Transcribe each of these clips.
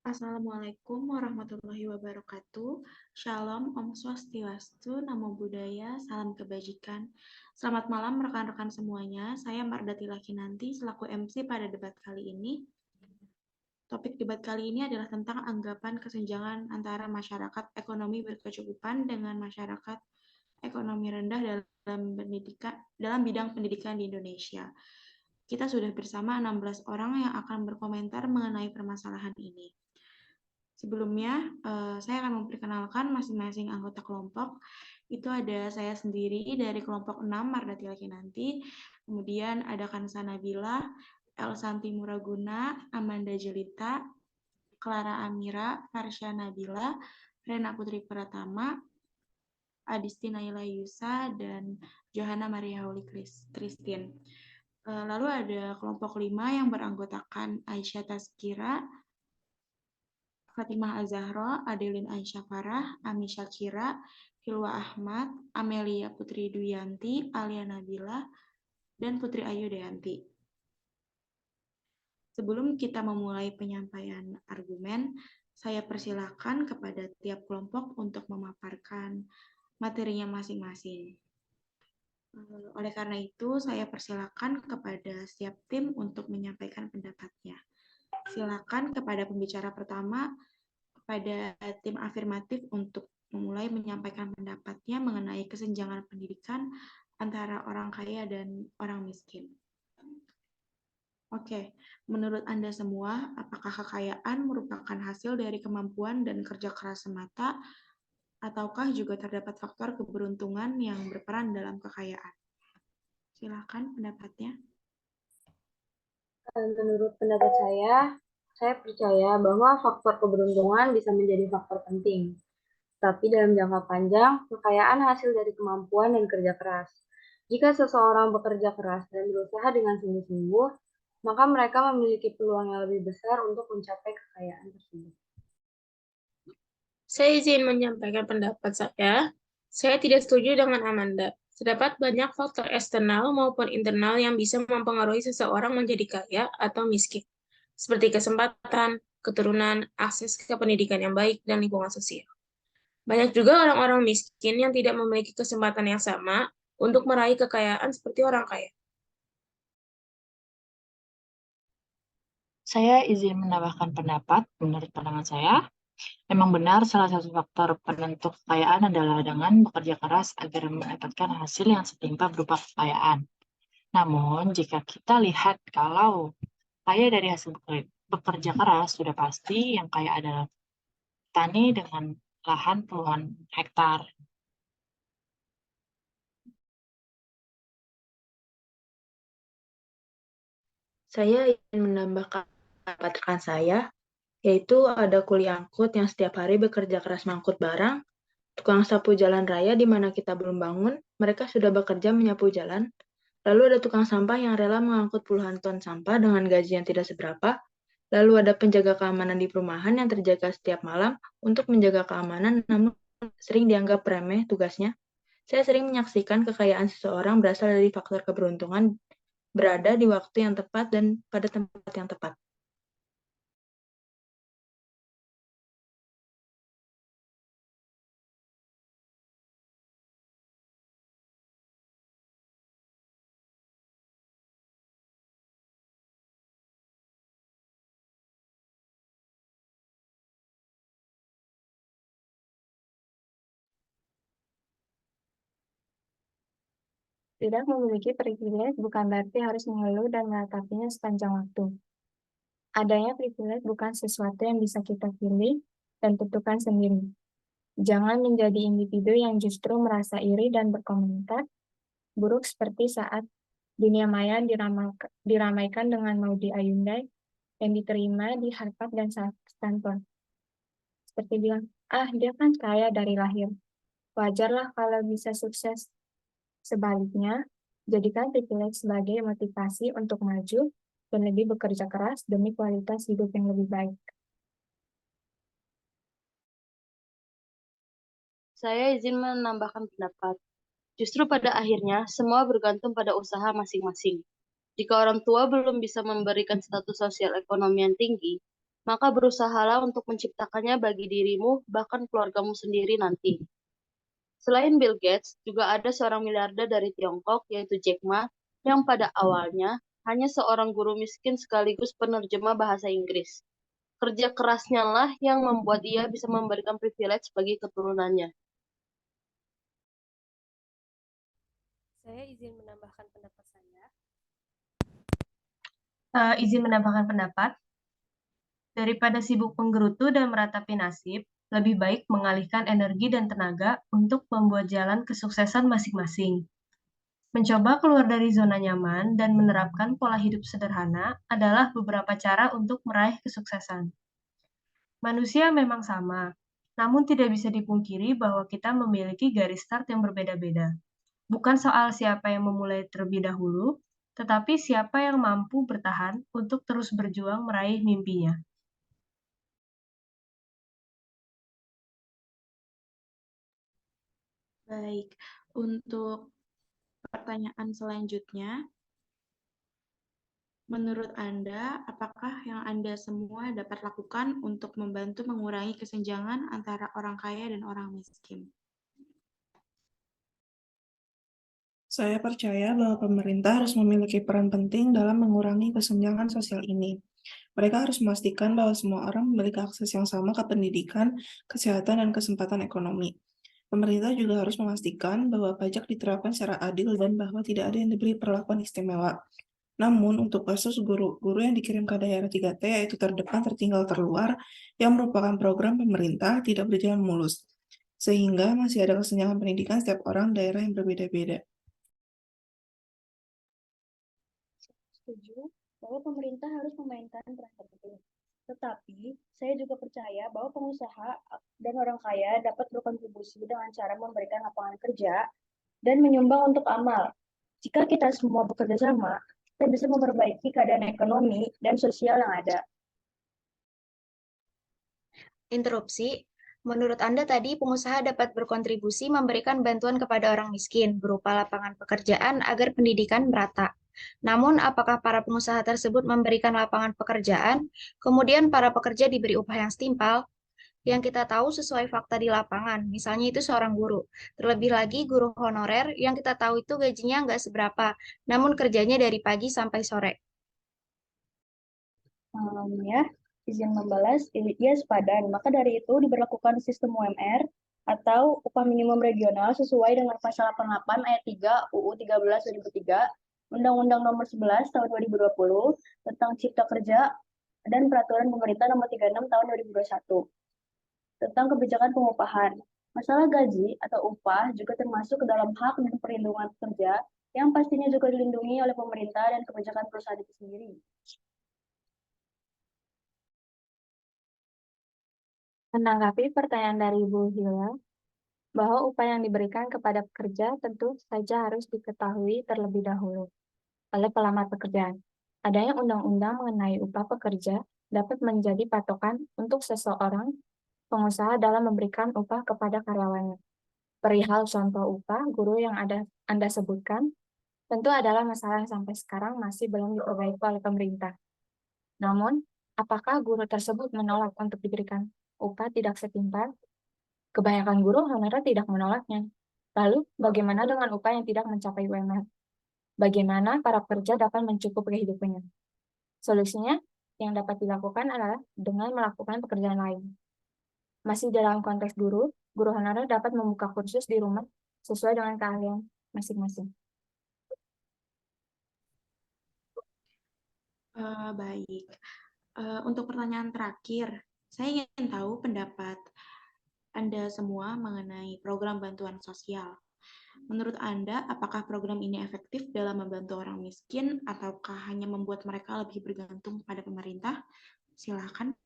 Assalamualaikum warahmatullahi wabarakatuh. Shalom, Om Swastiastu, Namo Buddhaya, salam kebajikan. Selamat malam rekan-rekan semuanya. Saya Mardati Lakinanti selaku MC pada debat kali ini. Topik debat kali ini adalah tentang anggapan kesenjangan antara masyarakat ekonomi berkecukupan dengan masyarakat ekonomi rendah dalam bidang pendidikan di Indonesia. Kita sudah bersama 16 orang yang akan berkomentar mengenai permasalahan ini. Sebelumnya, saya akan memperkenalkan masing-masing anggota kelompok. Itu ada saya sendiri dari kelompok 6, Mardati Lakinanti. Kemudian ada Kansa Nabila, Elsanti Muraguna, Amanda Jelita, Clara Amira, Farsha Nabila, Rena Putri Pratama, Adisti Naila Yusa, dan Johanna Maria Holy Christine. Lalu ada kelompok 5 yang beranggotakan Aisyah Tazkira, Fatimah Azahra, Adeline Aisyah Farah, Ami Syakira, Hilwa Ahmad, Amelia Putri Duyanti, Alia Nabila, dan Putri Ayu Deanti. Sebelum kita memulai penyampaian argumen, saya persilakan kepada tiap kelompok untuk memaparkan materinya masing-masing. Oleh karena itu, saya persilakan kepada setiap tim untuk menyampaikan pendapatnya. Silakan kepada pembicara pertama, kepada tim afirmatif untuk memulai menyampaikan pendapatnya mengenai kesenjangan pendidikan antara orang kaya dan orang miskin. Oke, menurut Anda semua, apakah kekayaan merupakan hasil dari kemampuan dan kerja keras semata, ataukah juga terdapat faktor keberuntungan yang berperan dalam kekayaan? Silakan pendapatnya. Menurut pendapat saya percaya bahwa faktor keberuntungan bisa menjadi faktor penting. Tapi dalam jangka panjang, kekayaan hasil dari kemampuan dan kerja keras. Jika seseorang bekerja keras dan berusaha dengan sungguh-sungguh, maka mereka memiliki peluang yang lebih besar untuk mencapai kekayaan tersebut. Saya izin menyampaikan pendapat saya. Saya tidak setuju dengan Amanda. Terdapat banyak faktor eksternal maupun internal yang bisa mempengaruhi seseorang menjadi kaya atau miskin, seperti kesempatan, keturunan, akses ke pendidikan yang baik, dan lingkungan sosial. Banyak juga orang-orang miskin yang tidak memiliki kesempatan yang sama untuk meraih kekayaan seperti orang kaya. Saya izin menambahkan pendapat. Menurut pandangan saya, memang benar salah satu faktor penentu kekayaan adalah dengan bekerja keras agar mendapatkan hasil yang setimpal berupa kekayaan. Namun, jika kita lihat kalau kaya dari hasil bekerja keras, sudah pasti yang kaya adalah petani dengan lahan puluhan hektar. Saya ingin menambahkan pendapat rekan saya, yaitu ada kuli angkut yang setiap hari bekerja keras mengangkut barang, tukang sapu jalan raya di mana kita belum bangun, mereka sudah bekerja menyapu jalan, lalu ada tukang sampah yang rela mengangkut puluhan ton sampah dengan gaji yang tidak seberapa, lalu ada penjaga keamanan di perumahan yang terjaga setiap malam untuk menjaga keamanan namun sering dianggap remeh tugasnya. Saya sering menyaksikan kekayaan seseorang berasal dari faktor keberuntungan berada di waktu yang tepat dan pada tempat yang tepat. Tidak memiliki privilege bukan berarti harus mengeluh dan meratapinya sepanjang waktu. Adanya privilege bukan sesuatu yang bisa kita pilih dan tentukan sendiri. Jangan menjadi individu yang justru merasa iri dan berkomentar buruk seperti saat dunia maya diramaikan dengan Maudy Ayundai yang diterima di Harvard dan Stanford. Seperti bilang, dia kan kaya dari lahir. Wajarlah kalau bisa sukses. Sebaliknya, jadikan privilege sebagai motivasi untuk maju dan lebih bekerja keras demi kualitas hidup yang lebih baik. Saya izin menambahkan pendapat. Justru pada akhirnya, semua bergantung pada usaha masing-masing. Jika orang tua belum bisa memberikan status sosial ekonomi yang tinggi, maka berusahalah untuk menciptakannya bagi dirimu, bahkan keluargamu sendiri nanti. Selain Bill Gates, juga ada seorang miliarder dari Tiongkok, yaitu Jack Ma, yang pada awalnya hanya seorang guru miskin sekaligus penerjemah bahasa Inggris. Kerja kerasnya lah yang membuat dia bisa memberikan privilege bagi keturunannya. Saya izin menambahkan pendapat saya. Izin menambahkan pendapat. Daripada sibuk menggerutu dan meratapi nasib, lebih baik mengalihkan energi dan tenaga untuk membuat jalan kesuksesan masing-masing. Mencoba keluar dari zona nyaman dan menerapkan pola hidup sederhana adalah beberapa cara untuk meraih kesuksesan. Manusia memang sama, namun tidak bisa dipungkiri bahwa kita memiliki garis start yang berbeda-beda. Bukan soal siapa yang memulai terlebih dahulu, tetapi siapa yang mampu bertahan untuk terus berjuang meraih mimpinya. Baik, untuk pertanyaan selanjutnya, menurut Anda, apakah yang Anda semua dapat lakukan untuk membantu mengurangi kesenjangan antara orang kaya dan orang miskin? Saya percaya bahwa pemerintah harus memiliki peran penting dalam mengurangi kesenjangan sosial ini. Mereka harus memastikan bahwa semua orang memiliki akses yang sama ke pendidikan, kesehatan, dan kesempatan ekonomi. Pemerintah juga harus memastikan bahwa pajak diterapkan secara adil dan bahwa tidak ada yang diberi perlakuan istimewa. Namun, untuk kasus guru yang dikirim ke daerah 3T, yaitu terdepan, tertinggal, terluar, yang merupakan program pemerintah, tidak berjalan mulus. Sehingga masih ada kesenjangan pendidikan setiap orang daerah yang berbeda-beda. Setuju bahwa pemerintah harus memainkan peran penting. Tetapi, saya juga percaya bahwa pengusaha dan orang kaya dapat berkontribusi dengan cara memberikan lapangan kerja dan menyumbang untuk amal. Jika kita semua bekerja sama, kita bisa memperbaiki keadaan ekonomi dan sosial yang ada. Interupsi, menurut Anda tadi pengusaha dapat berkontribusi memberikan bantuan kepada orang miskin berupa lapangan pekerjaan agar pendidikan merata. Namun, apakah para pengusaha tersebut memberikan lapangan pekerjaan, kemudian para pekerja diberi upah yang setimpal? Yang kita tahu sesuai fakta di lapangan, misalnya itu seorang guru. Terlebih lagi guru honorer yang kita tahu itu gajinya nggak seberapa, namun kerjanya dari pagi sampai sore. Izin membalas, ya sepadan. Maka dari itu diberlakukan sistem UMR atau upah minimum regional sesuai dengan pasal 88 ayat 3 UU 13 2003, Undang-Undang Nomor 11 Tahun 2020 tentang Cipta Kerja dan Peraturan Pemerintah Nomor 36 Tahun 2021 tentang kebijakan pengupahan. Masalah gaji atau upah juga termasuk ke dalam hak dan perlindungan pekerja yang pastinya juga dilindungi oleh pemerintah dan kebijakan perusahaan itu sendiri. Menanggapi pertanyaan dari Bu Hila, bahwa upah yang diberikan kepada pekerja tentu saja harus diketahui terlebih dahulu oleh pelamar pekerjaan. Adanya undang-undang mengenai upah pekerja dapat menjadi patokan untuk seseorang pengusaha dalam memberikan upah kepada karyawannya. Perihal contoh upah guru yang Anda sebutkan, tentu adalah masalah yang sampai sekarang masih belum diperbaiki oleh pemerintah. Namun, apakah guru tersebut menolak untuk diberikan upah tidak setimpal? Kebanyakan guru honorer tidak menolaknya. Lalu, bagaimana dengan upah yang tidak mencapai UMR? Bagaimana para pekerja dapat mencukupi kehidupannya? Solusinya yang dapat dilakukan adalah dengan melakukan pekerjaan lain. Masih dalam konteks guru honorer dapat membuka kursus di rumah sesuai dengan keahlian masing-masing. Baik. Untuk pertanyaan terakhir, saya ingin tahu pendapat Anda semua mengenai program bantuan sosial. Menurut Anda, apakah program ini efektif dalam membantu orang miskin ataukah hanya membuat mereka lebih bergantung pada pemerintah? Silakan.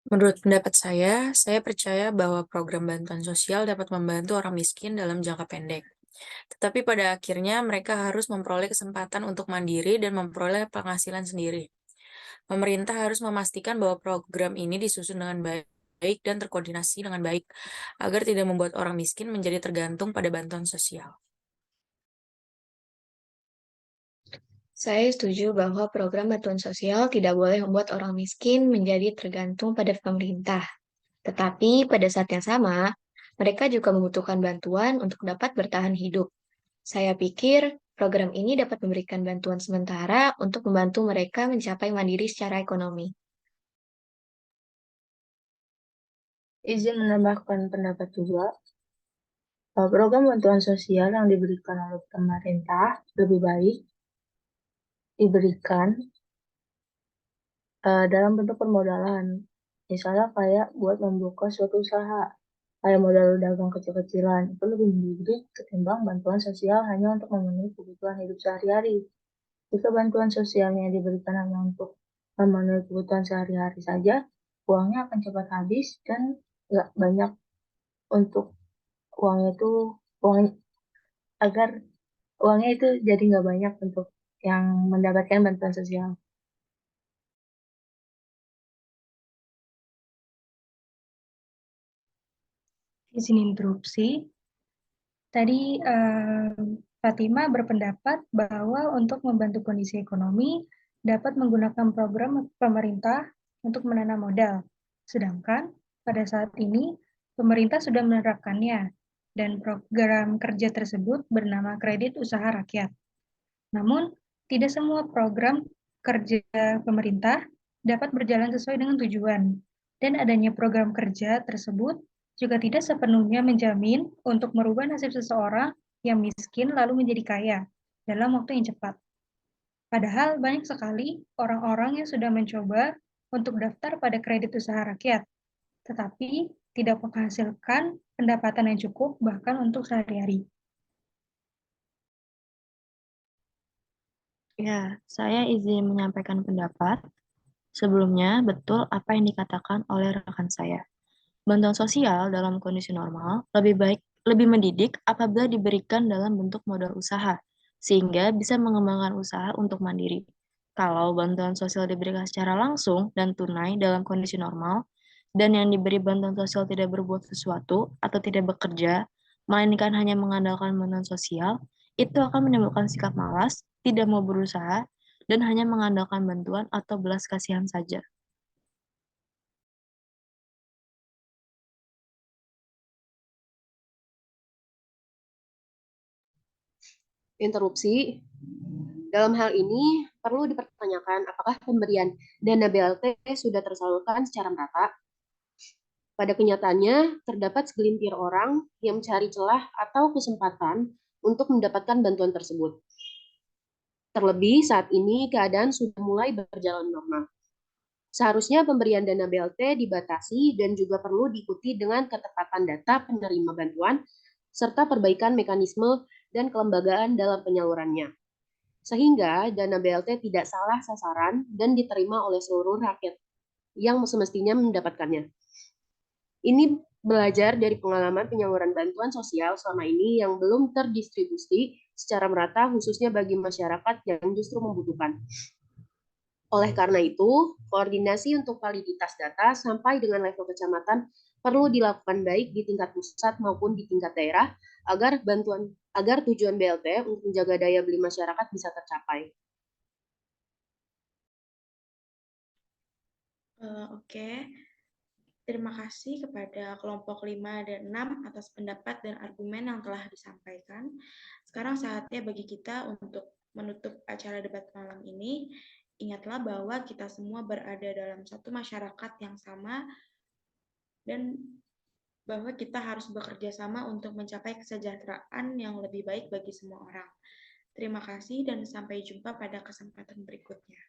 Menurut pendapat saya percaya bahwa program bantuan sosial dapat membantu orang miskin dalam jangka pendek. Tetapi pada akhirnya mereka harus memperoleh kesempatan untuk mandiri dan memperoleh penghasilan sendiri. Pemerintah harus memastikan bahwa program ini disusun dengan baik dan terkoordinasi dengan baik, agar tidak membuat orang miskin menjadi tergantung pada bantuan sosial. Saya setuju bahwa program bantuan sosial tidak boleh membuat orang miskin menjadi tergantung pada pemerintah. Tetapi pada saat yang sama, mereka juga membutuhkan bantuan untuk dapat bertahan hidup. Saya pikir program ini dapat memberikan bantuan sementara untuk membantu mereka mencapai mandiri secara ekonomi. Izin menambahkan pendapat juga, program bantuan sosial yang diberikan oleh pemerintah lebih baik diberikan dalam bentuk permodalan. Misalnya kayak buat membuka suatu usaha, kayak modal dagang kecil-kecilan, itu lebih mendidik ketimbang bantuan sosial hanya untuk memenuhi kebutuhan hidup sehari-hari. Jika bantuan sosialnya diberikan hanya untuk memenuhi kebutuhan sehari-hari saja, uangnya akan cepat habis dan nggak banyak untuk agar uangnya itu jadi nggak banyak untuk yang mendapatkan bantuan sosial. Izin interupsi. Tadi Fatima berpendapat bahwa untuk membantu kondisi ekonomi dapat menggunakan program pemerintah untuk menanam modal. Sedangkan pada saat ini pemerintah sudah menerapkannya dan program kerja tersebut bernama Kredit Usaha Rakyat. Namun, tidak semua program kerja pemerintah dapat berjalan sesuai dengan tujuan, dan adanya program kerja tersebut juga tidak sepenuhnya menjamin untuk merubah nasib seseorang yang miskin lalu menjadi kaya dalam waktu yang cepat. Padahal banyak sekali orang-orang yang sudah mencoba untuk daftar pada kredit usaha rakyat, tetapi tidak menghasilkan pendapatan yang cukup bahkan untuk sehari-hari. Ya, saya izin menyampaikan pendapat. Sebelumnya, betul apa yang dikatakan oleh rekan saya. Bantuan sosial dalam kondisi normal lebih mendidik apabila diberikan dalam bentuk modal usaha, sehingga bisa mengembangkan usaha untuk mandiri. Kalau bantuan sosial diberikan secara langsung dan tunai dalam kondisi normal, dan yang diberi bantuan sosial tidak berbuat sesuatu atau tidak bekerja, melainkan hanya mengandalkan bantuan sosial, itu akan menimbulkan sikap malas, tidak mau berusaha, dan hanya mengandalkan bantuan atau belas kasihan saja. Interupsi. Dalam hal ini, perlu dipertanyakan apakah pemberian dana BLT sudah tersalurkan secara merata. Pada kenyataannya, terdapat segelintir orang yang mencari celah atau kesempatan untuk mendapatkan bantuan tersebut. Terlebih saat ini keadaan sudah mulai berjalan normal. Seharusnya pemberian dana BLT dibatasi dan juga perlu diikuti dengan ketepatan data penerima bantuan serta perbaikan mekanisme dan kelembagaan dalam penyalurannya. Sehingga dana BLT tidak salah sasaran dan diterima oleh seluruh rakyat yang semestinya mendapatkannya. Ini belajar dari pengalaman penyaluran bantuan sosial selama ini yang belum terdistribusi secara merata khususnya bagi masyarakat yang justru membutuhkan. Oleh karena itu, koordinasi untuk validitas data sampai dengan level kecamatan perlu dilakukan baik di tingkat pusat maupun di tingkat daerah agar tujuan BLT untuk menjaga daya beli masyarakat bisa tercapai. Oke. Terima kasih kepada kelompok 5 dan 6 atas pendapat dan argumen yang telah disampaikan. Sekarang saatnya bagi kita untuk menutup acara debat malam ini. Ingatlah bahwa kita semua berada dalam satu masyarakat yang sama dan bahwa kita harus bekerja sama untuk mencapai kesejahteraan yang lebih baik bagi semua orang. Terima kasih dan sampai jumpa pada kesempatan berikutnya.